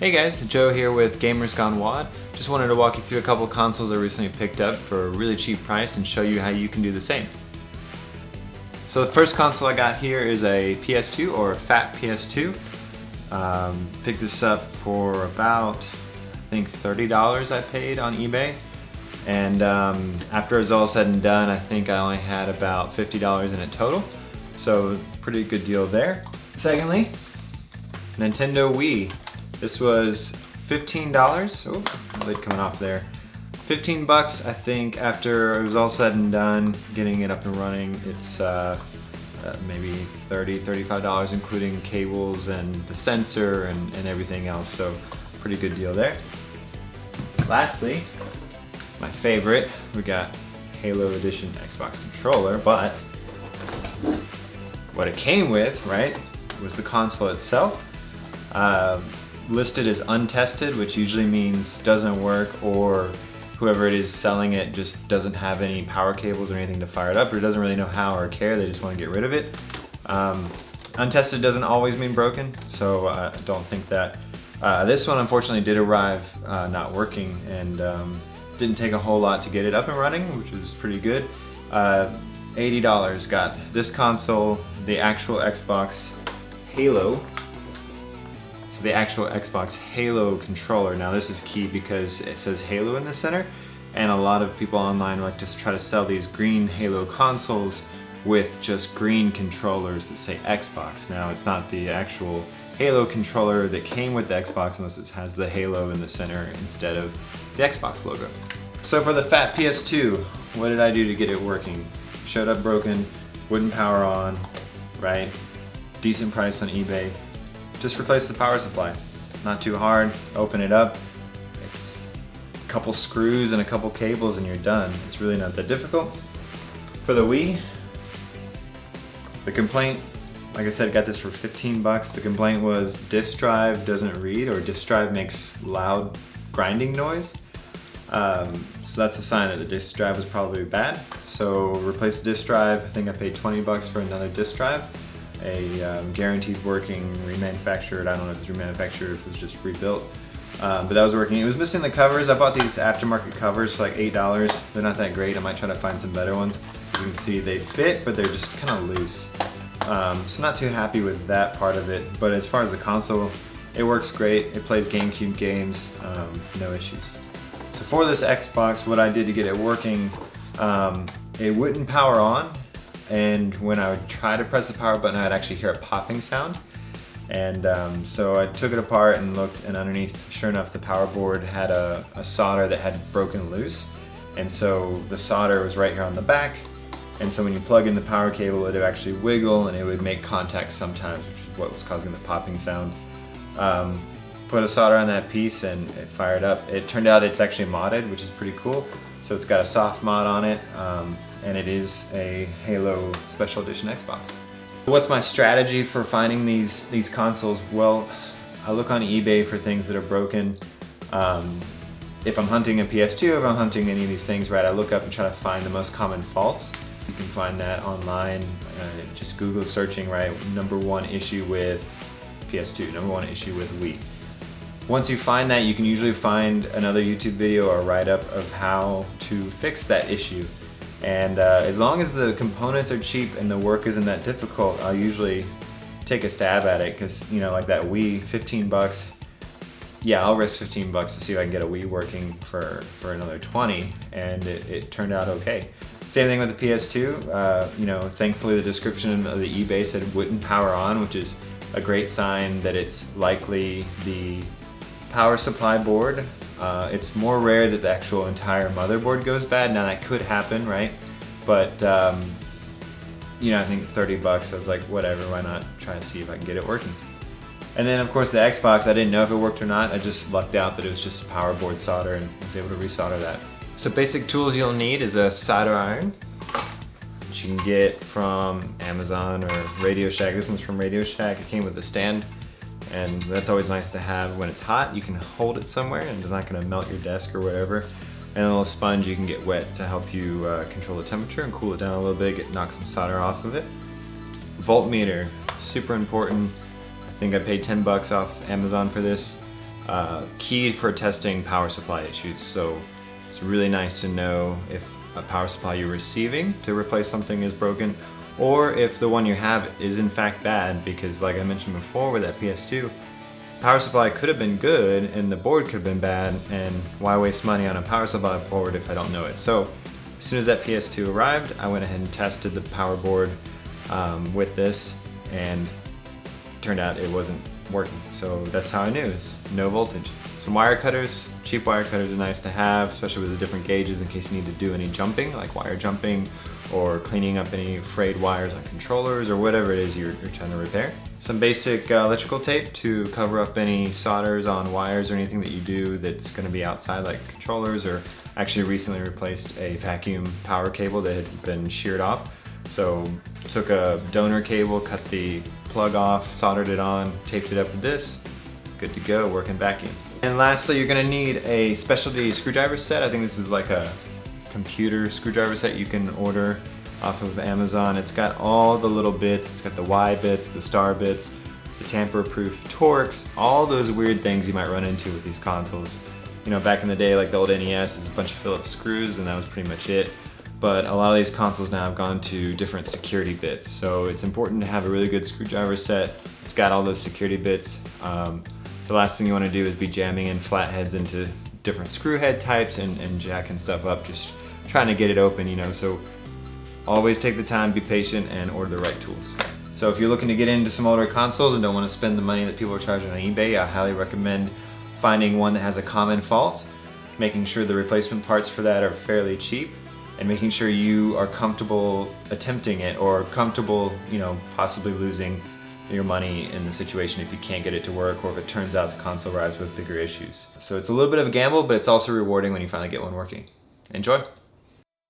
Hey guys, Joe here with Gamers Gone WOD. Just wanted to walk you through a couple consoles I recently picked up for a really cheap price and show you how you can do the same. So the first console I got here is a PS2 or a fat PS2. Picked this up for about, I think $30 I paid on eBay. And after it was all said and done, I think I only had about $50 in it total. So pretty good deal there. Secondly, Nintendo Wii. This was $15. Oh, lid coming off there. 15 bucks, I think, after it was all said and done, getting it up and running. It's maybe $30, $35, including cables and the sensor and everything else. So pretty good deal there. Lastly, my favorite, we got Halo Edition Xbox controller, but what it came with, right, was the console itself. Listed as untested, which usually means doesn't work, or whoever it is selling it just doesn't have any power cables or anything to fire it up, or doesn't really know how or care, they just want to get rid of it. Untested doesn't always mean broken, so I don't think that. This one unfortunately did arrive not working, and didn't take a whole lot to get it up and running, which was pretty good. $80 got this console, the actual Xbox Halo. So the actual Xbox Halo controller. Now this is key because it says Halo in the center, and a lot of people online like to try to sell these green Halo consoles with just green controllers that say Xbox. Now it's not the actual Halo controller that came with the Xbox unless it has the Halo in the center instead of the Xbox logo. So for the fat PS2, what did I do to get it working? Showed up broken, wouldn't power on, right? Decent price on eBay. Just replace the power supply. Not too hard, open it up. It's a couple screws and a couple cables and you're done. It's really not that difficult. For the Wii, the complaint, like I said, got this for 15 bucks. The complaint was disk drive doesn't read, or disk drive makes loud grinding noise. So that's a sign that the disk drive was probably bad. So replace the disk drive. I think I paid 20 bucks for another disk drive. A guaranteed working, remanufactured. I don't know if it's remanufactured or if it was just rebuilt, but that was working. It was missing the covers. I bought these aftermarket covers for like $8. They're not that great. I might try to find some better ones. You can see they fit, but they're just kind of loose. So not too happy with that part of it. But as far as the console, it works great. It plays GameCube games, no issues. So for this Xbox, what I did to get it working, it wouldn't power on. And when I would try to press the power button, I'd actually hear a popping sound. And so I took it apart and looked, and underneath, sure enough, the power board had a solder that had broken loose. And so the solder was right here on the back. And so when you plug in the power cable, it would actually wiggle and it would make contact sometimes, which is what was causing the popping sound. Put a solder on that piece and it fired up. It turned out it's actually modded, which is pretty cool. So it's got a soft mod on it. And it is a Halo Special Edition Xbox. What's my strategy for finding these consoles? Well, I look on eBay for things that are broken. If I'm hunting a PS2, if I'm hunting any of these things, right, I look up and try to find the most common faults. You can find that online, just Google searching, right, #1 issue with PS2, #1 issue with Wii. Once you find that, you can usually find another YouTube video or write-up of how to fix that issue. And as long as the components are cheap and the work isn't that difficult, I'll usually take a stab at it, because, you know, like that Wii, 15 bucks. Yeah, I'll risk 15 bucks to see if I can get a Wii working for another 20, and it turned out okay. Same thing with the PS2. You know, thankfully the description of the eBay said wouldn't power on, which is a great sign that it's likely the power supply board. It's more rare that the actual entire motherboard goes bad. Now that could happen, right? But you know, I think 30 bucks, I was like, whatever, why not try and see if I can get it working. And then of course the Xbox, I didn't know if it worked or not. I just lucked out that it was just a power board solder and was able to resolder that. So basic tools you'll need is a solder iron, which you can get from Amazon or Radio Shack. This one's from Radio Shack. It came with a stand. And that's always nice to have when it's hot. You can hold it somewhere and it's not going to melt your desk or whatever. And a little sponge you can get wet to help you control the temperature and cool it down a little bit, knock some solder off of it. Voltmeter, super important. I think I paid 10 bucks off Amazon for this. key for testing power supply issues. So it's really nice to know if a power supply you're receiving to replace something is broken, or if the one you have is in fact bad, because like I mentioned before with that PS2, power supply could have been good and the board could have been bad, and why waste money on a power supply board if I don't know it? So as soon as that PS2 arrived, I went ahead and tested the power board with this, and turned out it wasn't working. So that's how I knew, it's no voltage. Some wire cutters, cheap wire cutters are nice to have, especially with the different gauges in case you need to do any jumping, like wire jumping, or cleaning up any frayed wires on controllers, or whatever it is you're trying to repair. Some basic electrical tape to cover up any solders on wires or anything that you do that's going to be outside, like controllers, or actually recently replaced a vacuum power cable that had been sheared off. So took a donor cable, cut the plug off, soldered it on, taped it up with this, good to go, working vacuum. And lastly, you're gonna need a specialty screwdriver set. I think this is like a computer screwdriver set you can order off of Amazon. It's got all the little bits. It's got the Y bits, the star bits, the tamper-proof Torx, all those weird things you might run into with these consoles. You know, back in the day, like the old NES, it was a bunch of Phillips screws and that was pretty much it. But a lot of these consoles now have gone to different security bits. So it's important to have a really good screwdriver set. It's got all those security bits. The last thing you want to do is be jamming in flatheads into different screw head types and jacking stuff up, just trying to get it open, you know. So always take the time, be patient, and order the right tools. So if you're looking to get into some older consoles and don't want to spend the money that people are charging on eBay, I highly recommend finding one that has a common fault, making sure the replacement parts for that are fairly cheap, and making sure you are comfortable attempting it, or comfortable, you know, possibly losing your money in the situation if you can't get it to work, or if it turns out the console arrives with bigger issues. So it's a little bit of a gamble, but it's also rewarding when you finally get one working. Enjoy!